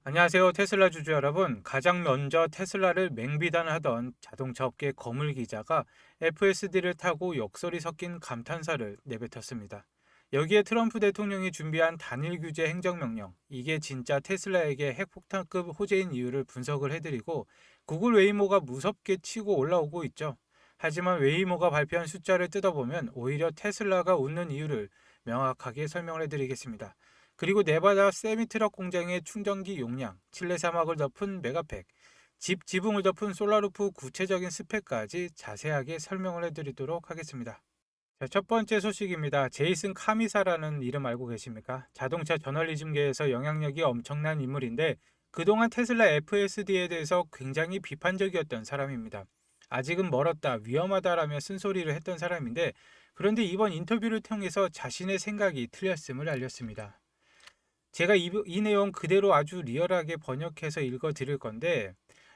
안녕하세요. 테슬라 주주 여러분. 가장 먼저 테슬라를 맹비난하던 자동차 업계 거물 기자가 FSD를 타고 역설이 섞인 감탄사를 내뱉었습니다. 여기에 트럼프 대통령이 준비한 단일 규제 행정명령, 이게 진짜 테슬라에게 핵폭탄급 호재인 이유를 분석을 해드리고, 구글 웨이모가 무섭게 치고 올라오고 있죠. 하지만 웨이모가 발표한 숫자를 뜯어보면 오히려 테슬라가 웃는 이유를 명확하게 설명을 해드리겠습니다. 그리고 네바다 세미트럭 공장의 충전기 용량, 칠레 사막을 덮은 메가팩, 집 지붕을 덮은 솔라루프 구체적인 스펙까지 자세하게 설명을 해드리도록 하겠습니다. 자, 첫 번째 소식입니다. 제이슨 카미사라는 이름 알고 계십니까? 자동차 저널리즘계에서 영향력이 엄청난 인물인데 그동안 테슬라 FSD에 대해서 굉장히 비판적이었던 사람입니다. 아직은 멀었다, 위험하다라며 쓴소리를 했던 사람인데 그런데 이번 인터뷰를 통해서 자신의 생각이 틀렸음을 알렸습니다. 제가 이 내용 그대로 아주 리얼하게 번역해서 읽어 드릴 건데,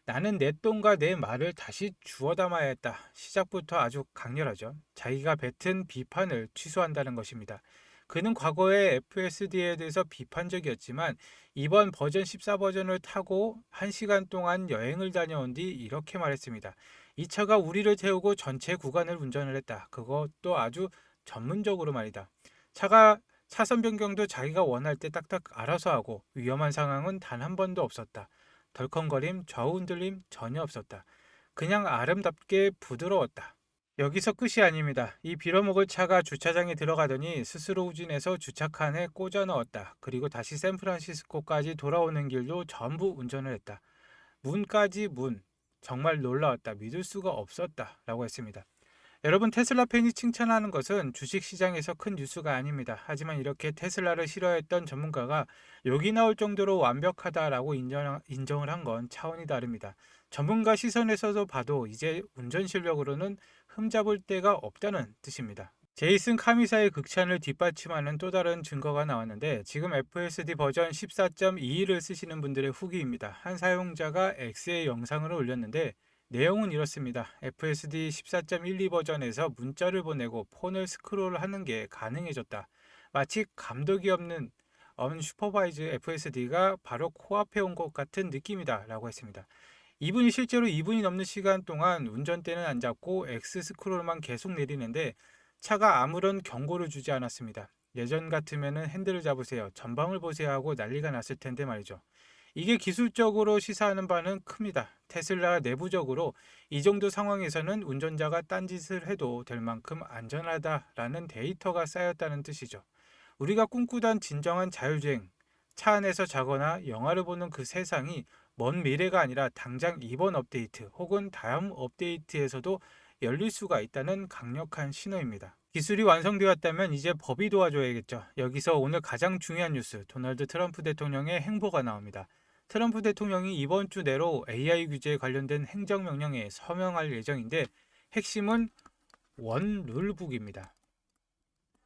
나는 내 똥과 내 말을 다시 주워 담아야 했다. 시작부터 아주 강렬하죠. 자기가 뱉은 비판을 취소한다는 것입니다. 그는 과거에 FSD에 대해서 비판적이었지만 이번 버전 14 버전을 타고 1시간 동안 여행을 다녀온 뒤 이렇게 말했습니다. 이 차가 우리를 태우고 전체 구간을 운전을 했다. 그것도 아주 전문적으로 말이다. 차가 차선 변경도 자기가 원할 때 딱딱 알아서 하고 위험한 상황은 단 한 번도 없었다. 덜컹거림, 좌우 흔들림 전혀 없었다. 그냥 아름답게 부드러웠다. 여기서 끝이 아닙니다. 이 빌어먹을 차가 주차장에 들어가더니 스스로 후진해서 주차칸에 꽂아 넣었다. 그리고 다시 샌프란시스코까지 돌아오는 길도 전부 운전을 했다. 문까지 문. 정말 놀라웠다. 믿을 수가 없었다. 라고 했습니다. 여러분, 테슬라 팬이 칭찬하는 것은 주식시장에서 큰 뉴스가 아닙니다. 하지만 이렇게 테슬라를 싫어했던 전문가가 욕이 나올 정도로 완벽하다라고 인정을 한 건 차원이 다릅니다. 전문가 시선에서도 봐도 이제 운전 실력으로는 흠잡을 데가 없다는 뜻입니다. 제이슨 카미사의 극찬을 뒷받침하는 또 다른 증거가 나왔는데, 지금 FSD 버전 14.21을 쓰시는 분들의 후기입니다. 한 사용자가 X의 영상을 올렸는데 내용은 이렇습니다. FSD 14.12 버전에서 문자를 보내고 폰을 스크롤하는 게 가능해졌다. 마치 감독이 없는 언슈퍼바이즈 FSD가 바로 코앞에 온 것 같은 느낌이다 라고 했습니다. 이분이 실제로 2분이 넘는 시간 동안 운전대는 안 잡고 X 스크롤만 계속 내리는데 차가 아무런 경고를 주지 않았습니다. 예전 같으면 핸들을 잡으세요, 전방을 보세요 하고 난리가 났을 텐데 말이죠. 이게 기술적으로 시사하는 바는 큽니다. 테슬라 내부적으로 이 정도 상황에서는 운전자가 딴짓을 해도 될 만큼 안전하다라는 데이터가 쌓였다는 뜻이죠. 우리가 꿈꾸던 진정한 자율주행, 차 안에서 자거나 영화를 보는 그 세상이 먼 미래가 아니라 당장 이번 업데이트 혹은 다음 업데이트에서도 열릴 수가 있다는 강력한 신호입니다. 기술이 완성되었다면 이제 법이 도와줘야겠죠. 여기서 오늘 가장 중요한 뉴스, 도널드 트럼프 대통령의 행보가 나옵니다. 트럼프 대통령이 이번 주 내로 AI 규제에 관련된 행정명령에 서명할 예정인데 핵심은 원룰북입니다.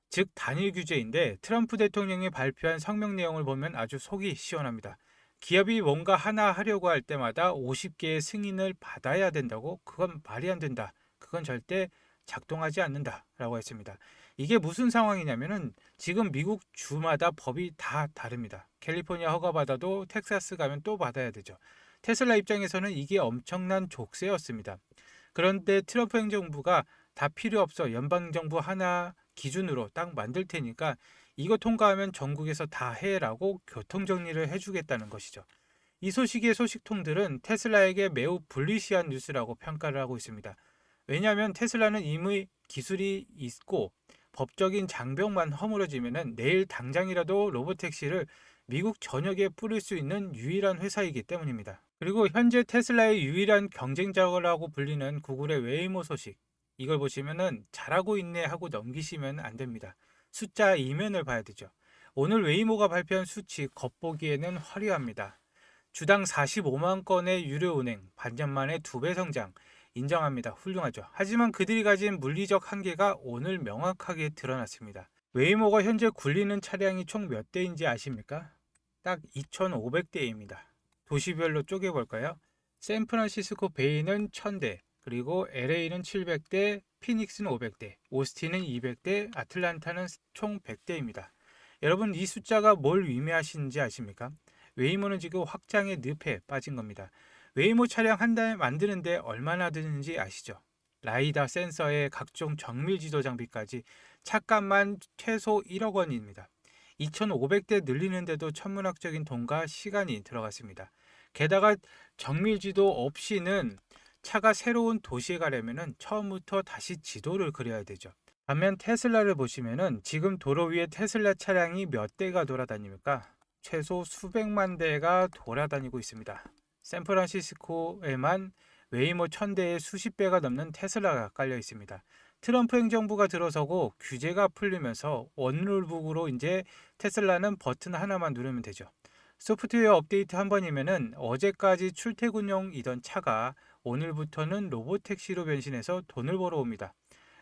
즉 단일 규제인데 트럼프 대통령이 발표한 성명 내용을 보면 아주 속이 시원합니다. 기업이 뭔가 하나 하려고 할 때마다 50개의 승인을 받아야 된다고? 그건 말이 안 된다. 그건 절대 작동하지 않는다 라고 했습니다. 이게 무슨 상황이냐면은 지금 미국 주마다 법이 다 다릅니다. 캘리포니아 허가받아도 텍사스 가면 또 받아야 되죠. 테슬라 입장에서는 이게 엄청난 족쇄였습니다. 그런데 트럼프 행정부가 다 필요 없어, 연방정부 하나 기준으로 딱 만들 테니까 이거 통과하면 전국에서 다 해라고 교통정리를 해주겠다는 것이죠. 이 소식의 소식통들은 테슬라에게 매우 불리시한 뉴스라고 평가를 하고 있습니다. 왜냐하면 테슬라는 이미 기술이 있고 법적인 장벽만 허물어지면 내일 당장이라도 로보택시를 미국 전역에 뿌릴 수 있는 유일한 회사이기 때문입니다. 그리고 현재 테슬라의 유일한 경쟁자라고 불리는 구글의 웨이모 소식, 이걸 보시면은 잘하고 있네 하고 넘기시면 안 됩니다. 숫자 이면을 봐야 되죠. 오늘 웨이모가 발표한 수치 겉보기에는 화려합니다. 주당 45만 건의 유료 운행, 반년 만에 2배 성장, 인정합니다. 훌륭하죠. 하지만 그들이 가진 물리적 한계가 오늘 명확하게 드러났습니다. 웨이모가 현재 굴리는 차량이 총 몇 대인지 아십니까? 딱 2,500대입니다. 도시별로 쪼개볼까요? 샌프란시스코 베이는 1000대, 그리고 LA는 700대, 피닉스는 500대, 오스틴은 200대, 아틀란타는 총 100대입니다. 여러분, 이 숫자가 뭘 의미하시는지 아십니까? 웨이모는 지금 확장의 늪에 빠진 겁니다. 웨이모 차량 한 달 만드는데 얼마나 드는지 아시죠? 라이다 센서에 각종 정밀 지도 장비까지 차값만 최소 1억 원입니다. 2,500대 늘리는데도 천문학적인 돈과 시간이 들어갔습니다. 게다가 정밀 지도 없이는 차가 새로운 도시에 가려면 처음부터 다시 지도를 그려야 되죠. 반면 테슬라를 보시면은 지금 도로 위에 테슬라 차량이 몇 대가 돌아다닙니까? 최소 수백만 대가 돌아다니고 있습니다. 샌프란시스코에만 웨이모 1000대에 수십 배가 넘는 테슬라가 깔려 있습니다. 트럼프 행정부가 들어서고 규제가 풀리면서 원룰북으로 이제 테슬라는 버튼 하나만 누르면 되죠. 소프트웨어 업데이트 한 번이면은 어제까지 출퇴근용이던 차가 오늘부터는 로보택시로 변신해서 돈을 벌어옵니다.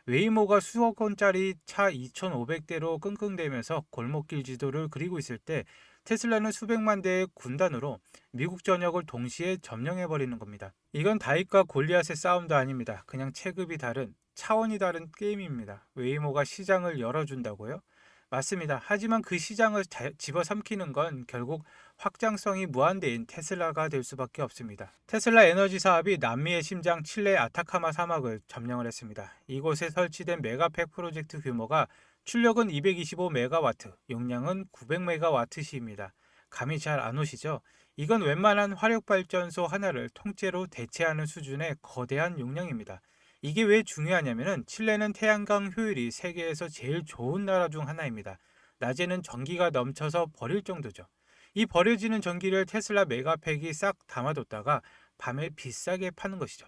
웨이모가 수억 원짜리 차 2,500대로 끙끙대면서 골목길 지도를 그리고 있을 때 테슬라는 수백만 대의 군단으로 미국 전역을 동시에 점령해버리는 겁니다. 이건 다윗과 골리앗의 싸움도 아닙니다. 그냥 체급이 다른, 차원이 다른 게임입니다. 웨이모가 시장을 열어준다고요? 맞습니다. 하지만 그 시장을 집어삼키는 건 결국 확장성이 무한대인 테슬라가 될 수밖에 없습니다. 테슬라 에너지 사업이 남미의 심장 칠레 아타카마 사막을 점령을 했습니다. 이곳에 설치된 메가팩 프로젝트 규모가 출력은 225메가와트, 용량은 900메가와트시입니다. 감이 잘 안 오시죠? 이건 웬만한 화력발전소 하나를 통째로 대체하는 수준의 거대한 용량입니다. 이게 왜 중요하냐면은 칠레는 태양광 효율이 세계에서 제일 좋은 나라 중 하나입니다. 낮에는 전기가 넘쳐서 버릴 정도죠. 이 버려지는 전기를 테슬라 메가팩이 싹 담아뒀다가 밤에 비싸게 파는 것이죠.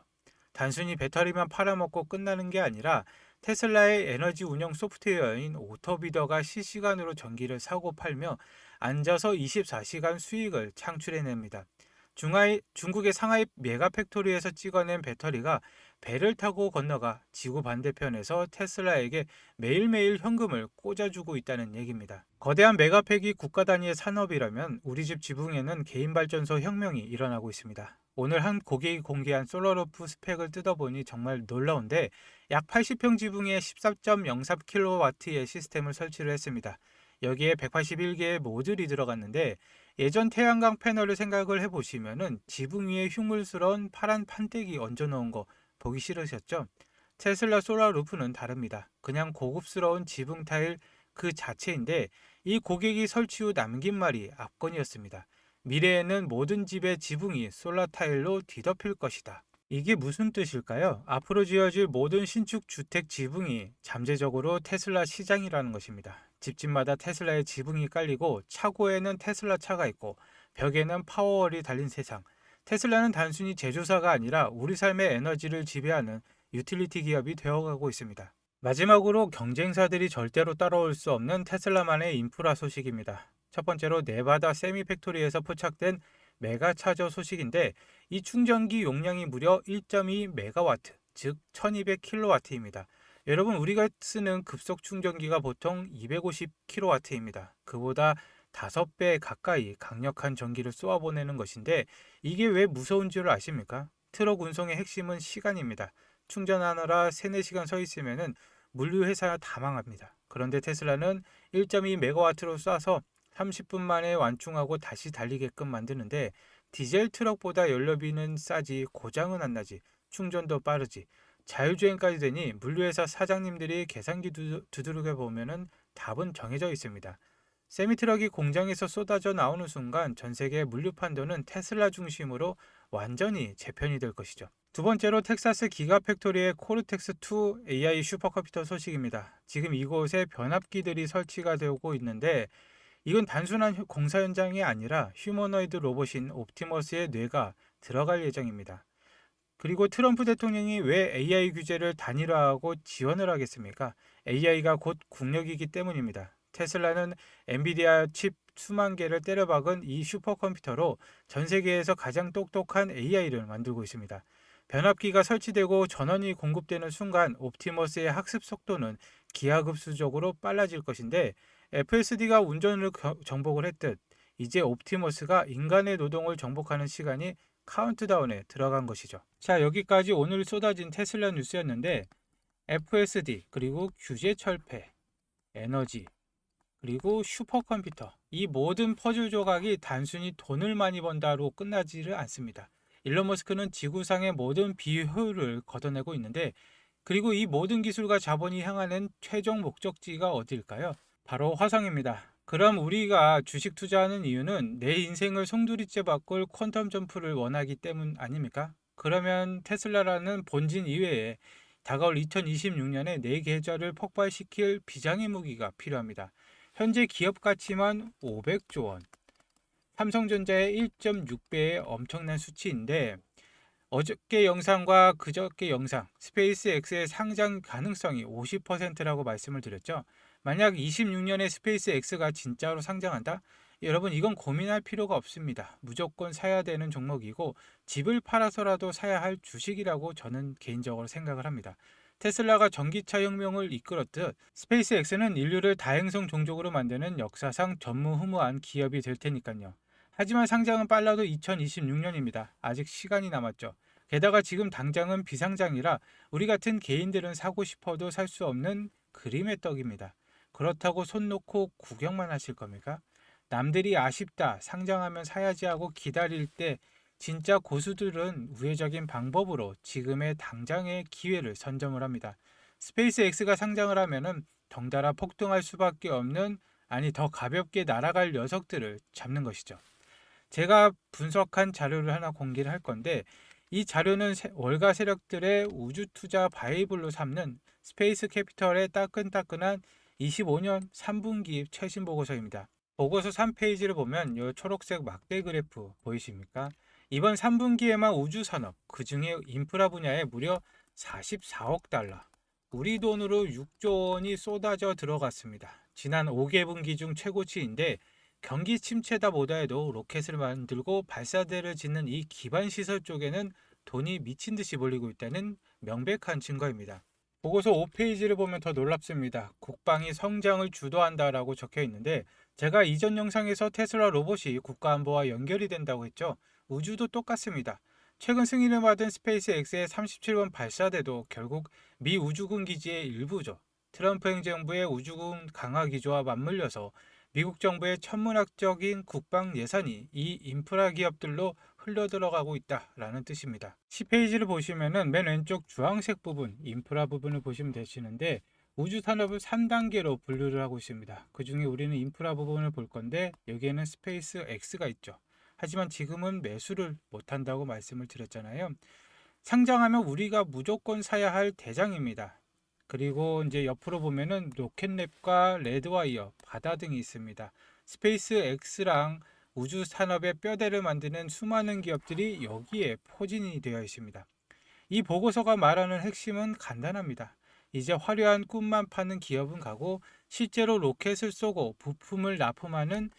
단순히 배터리만 팔아먹고 끝나는 게 아니라 테슬라의 에너지 운영 소프트웨어인 오토비더가 실시간으로 전기를 사고 팔며 앉아서 24시간 수익을 창출해냅니다. 중국의 상하이 메가팩토리에서 찍어낸 배터리가 배를 타고 건너가 지구 반대편에서 테슬라에게 매일매일 현금을 꽂아주고 있다는 얘기입니다. 거대한 메가팩이 국가 단위의 산업이라면 우리 집 지붕에는 개인 발전소 혁명이 일어나고 있습니다. 오늘 한 고객이 공개한 솔라루프 스펙을 뜯어보니 정말 놀라운데 약 80평 지붕에 14.03kW의 시스템을 설치를 했습니다. 여기에 181개의 모듈이 들어갔는데 예전 태양광 패널을 생각을 해보시면은 지붕 위에 흉물스러운 파란 판때기 얹어놓은 거 보기 싫으셨죠? 테슬라 솔라 루프는 다릅니다. 그냥 고급스러운 지붕 타일 그 자체인데 이 고객이 설치 후 남긴 말이 압권이었습니다. 미래에는 모든 집의 지붕이 솔라 타일로 뒤덮일 것이다. 이게 무슨 뜻일까요? 앞으로 지어질 모든 신축 주택 지붕이 잠재적으로 테슬라 시장이라는 것입니다. 집집마다 테슬라의 지붕이 깔리고 차고에는 테슬라 차가 있고 벽에는 파워월이 달린 세상. 테슬라는 단순히 제조사가 아니라 우리 삶의 에너지를 지배하는 유틸리티 기업이 되어가고 있습니다. 마지막으로 경쟁사들이 절대로 따라올 수 없는 테슬라만의 인프라 소식입니다. 첫 번째로 네바다 세미 팩토리에서 포착된 메가 차저 소식인데 이 충전기 용량이 무려 1.2메가와트, 즉 1200kW입니다. 여러분 우리가 쓰는 급속 충전기가 보통 250kW입니다. 그보다 5배 가까이 강력한 전기를 쏘아보내는 것인데 이게 왜 무서운 줄 아십니까? 트럭 운송의 핵심은 시간입니다. 충전하느라 3, 4시간 서 있으면 물류회사가 다 망합니다. 그런데 테슬라는 1.2메가와트로 쏴서 30분 만에 완충하고 다시 달리게끔 만드는데 디젤 트럭보다 연료비는 싸지 고장은 안 나지 충전도 빠르지 자율주행까지 되니 물류회사 사장님들이 계산기 두드려 보면은 답은 정해져 있습니다. 세미트럭이 공장에서 쏟아져 나오는 순간 전 세계 물류 판도는 테슬라 중심으로 완전히 재편이 될 것이죠. 두 번째로 텍사스 기가팩토리의 코르텍스2 AI 슈퍼컴퓨터 소식입니다. 지금 이곳에 변압기들이 설치가 되고 있는데 이건 단순한 공사 현장이 아니라 휴머노이드 로봇인 옵티머스의 뇌가 들어갈 예정입니다. 그리고 트럼프 대통령이 왜 AI 규제를 단일화하고 지원을 하겠습니까? AI가 곧 국력이기 때문입니다. 테슬라는 엔비디아 칩 수만 개를 때려박은 이 슈퍼컴퓨터로 전 세계에서 가장 똑똑한 AI를 만들고 있습니다. 변압기가 설치되고 전원이 공급되는 순간 옵티머스의 학습 속도는 기하급수적으로 빨라질 것인데 FSD가 운전을 정복을 했듯 이제 옵티머스가 인간의 노동을 정복하는 시간이 카운트다운에 들어간 것이죠. 자, 여기까지 오늘 쏟아진 테슬라 뉴스였는데 FSD 그리고 규제 철폐, 에너지 그리고 슈퍼컴퓨터 이 모든 퍼즐 조각이 단순히 돈을 많이 번다로 끝나지를 않습니다. 일론 머스크는 지구상의 모든 비효율을 걷어내고 있는데, 그리고 이 모든 기술과 자본이 향하는 최종 목적지가 어디일까요? 바로 화성입니다. 그럼 우리가 주식 투자하는 이유는 내 인생을 송두리째 바꿀 퀀텀 점프를 원하기 때문 아닙니까? 그러면 테슬라라는 본진 이외에 다가올 2026년에 내 계좌를 폭발시킬 비장의 무기가 필요합니다. 현재 기업 가치만 500조 원, 삼성전자의 1.6배의 엄청난 수치인데, 어저께 영상과 그저께 영상, 스페이스X의 상장 가능성이 50%라고 말씀을 드렸죠. 만약 26년에 스페이스X가 진짜로 상장한다? 여러분, 이건 고민할 필요가 없습니다. 무조건 사야 되는 종목이고 집을 팔아서라도 사야 할 주식이라고 저는 개인적으로 생각을 합니다. 테슬라가 전기차 혁명을 이끌었듯 스페이스X는 인류를 다행성 종족으로 만드는 역사상 전무후무한 기업이 될 테니까요. 하지만 상장은 빨라도 2026년입니다. 아직 시간이 남았죠. 게다가 지금 당장은 비상장이라 우리 같은 개인들은 사고 싶어도 살 수 없는 그림의 떡입니다. 그렇다고 손 놓고 구경만 하실 겁니까? 남들이 아쉽다, 상장하면 사야지 하고 기다릴 때 진짜 고수들은 우회적인 방법으로 지금의 당장의 기회를 선점을 합니다. 스페이스X가 상장을 하면은 덩달아 폭등할 수밖에 없는, 아니 더 가볍게 날아갈 녀석들을 잡는 것이죠. 제가 분석한 자료를 하나 공개를 할 건데, 이 자료는 월가 세력들의 우주 투자 바이블로 삼는 스페이스 캐피털의 따끈따끈한 25년 3분기 최신 보고서입니다. 보고서 3페이지를 보면 이 초록색 막대 그래프 보이십니까? 이번 3분기에만 우주 산업, 그 중에 인프라 분야에 무려 44억 달러, 우리 돈으로 6조 원이 쏟아져 들어갔습니다. 지난 5개분기 중 최고치인데, 경기 침체다 보다해도 로켓을 만들고 발사대를 짓는 이 기반 시설 쪽에는 돈이 미친 듯이 몰리고 있다는 명백한 증거입니다. 보고서 5페이지를 보면 더 놀랍습니다. 국방이 성장을 주도한다라고 적혀 있는데, 제가 이전 영상에서 테슬라 로봇이 국가안보와 연결이 된다고 했죠. 우주도 똑같습니다. 최근 승인을 받은 스페이스X의 37번 발사대도 결국 미 우주군 기지의 일부죠. 트럼프 행정부의 우주군 강화 기조와 맞물려서 미국 정부의 천문학적인 국방 예산이 이 인프라 기업들로 흘러들어가고 있다라는 뜻입니다. 10페이지를 보시면은 맨 왼쪽 주황색 부분, 인프라 부분을 보시면 되시는데, 우주 산업을 3단계로 분류를 하고 있습니다. 그 중에 우리는 인프라 부분을 볼 건데, 여기에는 스페이스 X가 있죠. 하지만 지금은 매수를 못한다고 말씀을 드렸잖아요. 상장하면 우리가 무조건 사야 할 대장입니다. 그리고 이제 옆으로 보면은 로켓랩과 레드와이어, 바다 등이 있습니다. 스페이스 X랑 우주 산업의 뼈대를 만드는 수많은 기업들이 여기에 포진이 되어 있습니다. 이 보고서가 말하는 핵심은 간단합니다. 이제 화려한 꿈만 파는 기업은 가고 실제로 로켓을 쏘고 부품을 납품하는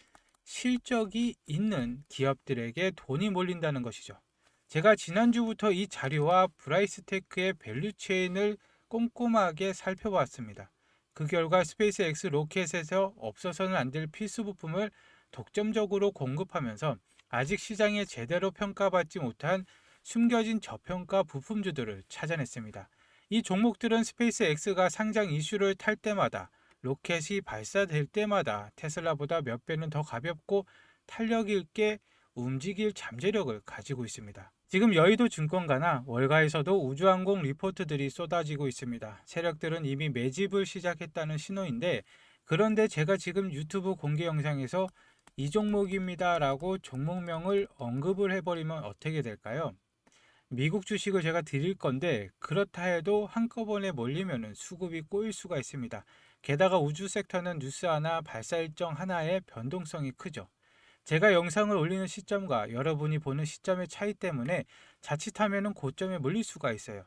실적이 있는 기업들에게 돈이 몰린다는 것이죠. 제가 지난주부터 이 자료와 브라이스테크의 밸류체인을 꼼꼼하게 살펴봤습니다. 그 결과 스페이스X 로켓에서 없어서는 안 될 필수 부품을 독점적으로 공급하면서 아직 시장에 제대로 평가받지 못한 숨겨진 저평가 부품주들을 찾아냈습니다. 이 종목들은 스페이스X가 상장 이슈를 탈 때마다, 로켓이 발사될 때마다 테슬라보다 몇 배는 더 가볍고 탄력 있게 움직일 잠재력을 가지고 있습니다. 지금 여의도 증권가나 월가에서도 우주항공 리포트들이 쏟아지고 있습니다. 세력들은 이미 매집을 시작했다는 신호인데, 그런데 제가 지금 유튜브 공개 영상에서 이 종목입니다 라고 종목명을 언급을 해버리면 어떻게 될까요? 미국 주식을 제가 드릴 건데, 그렇다 해도 한꺼번에 몰리면 수급이 꼬일 수가 있습니다. 게다가 우주 섹터는 뉴스 하나, 발사 일정 하나의 변동성이 크죠. 제가 영상을 올리는 시점과 여러분이 보는 시점의 차이 때문에 자칫하면 고점에 몰릴 수가 있어요.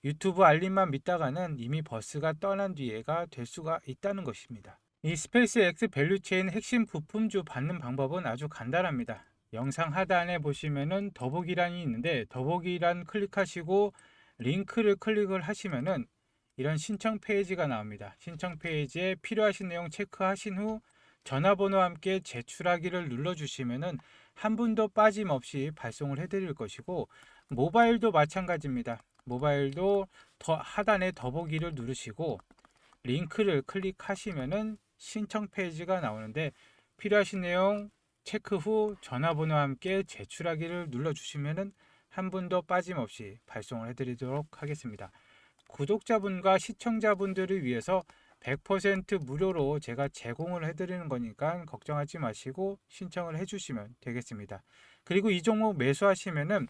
유튜브 알림만 믿다가는 이미 버스가 떠난 뒤에가 될 수가 있다는 것입니다. 이 스페이스X 밸류체인 핵심 부품주 받는 방법은 아주 간단합니다. 영상 하단에 보시면은 더보기란이 있는데, 더보기란 클릭하시고 링크를 클릭을 하시면은 이런 신청 페이지가 나옵니다. 신청 페이지에 필요하신 내용 체크하신 후 전화번호와 함께 제출하기를 눌러주시면은 한 분도 빠짐없이 발송을 해드릴 것이고, 모바일도 마찬가지입니다. 모바일도 더 하단에 더보기를 누르시고 링크를 클릭하시면은 신청 페이지가 나오는데, 필요하신 내용 체크 후 전화번호와 함께 제출하기를 눌러주시면 한 분도 빠짐없이 발송을 해드리도록 하겠습니다. 구독자분과 시청자분들을 위해서 100% 무료로 제가 제공을 해드리는 거니까 걱정하지 마시고 신청을 해주시면 되겠습니다. 그리고 이 종목 매수하시면은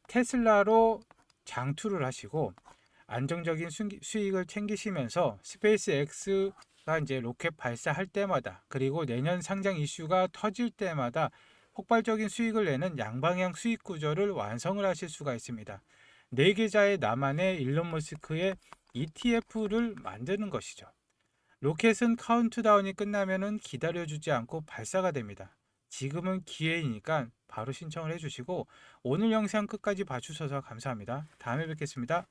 테슬라로 장투를 하시고 안정적인 수익을 챙기시면서 스페이스X가 이제 로켓 발사할 때마다, 그리고 내년 상장 이슈가 터질 때마다 폭발적인 수익을 내는 양방향 수익 구조를 완성을 하실 수가 있습니다. 네 계좌의 나만의 일론 머스크의 ETF를 만드는 것이죠. 로켓은 카운트다운이 끝나면은 기다려주지 않고 발사가 됩니다. 지금은 기회이니까 바로 신청을 해주시고 오늘 영상 끝까지 봐주셔서 감사합니다. 다음에 뵙겠습니다.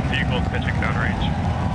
Vehicle pitching downrange.